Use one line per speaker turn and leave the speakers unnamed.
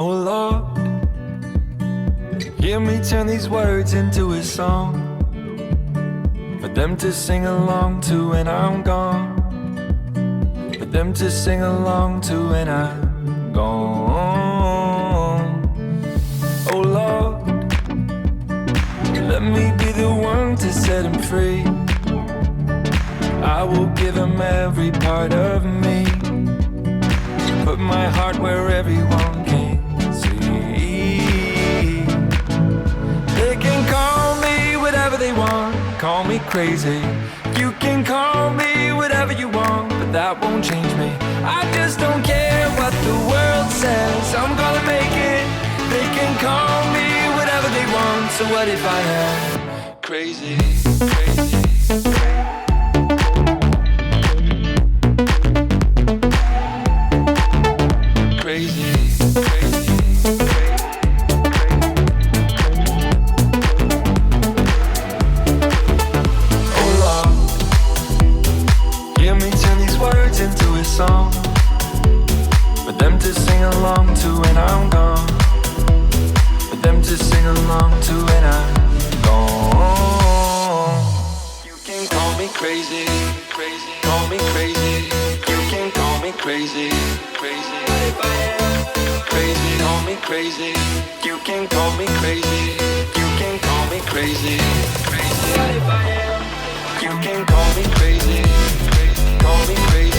Oh Lord, hear me turn these words into a song for them to sing along to when I'm gone. For them to sing along to when I'm gone. Oh Lord, let me be the one to set him free. I will give him every part of me. Put my heart where everyone can see. They can call me whatever they want, call me crazy. You can call me whatever you want, but that won't change me. I just don't care what the world says, I'm gonna make it. They can call me whatever they want, so what if I am crazy, crazy? Crazy, crazy, oh Lord, hear me turn these words into a song for them to sing along to when I'm gone. For them to sing along to when I'm gone. You can call me crazy, crazy, call me crazy. You can call me crazy, crazy. Crazy, call me crazy. You can call me crazy. You can call me crazy. Crazy. What if I am? You can call me crazy. Crazy. Call me crazy.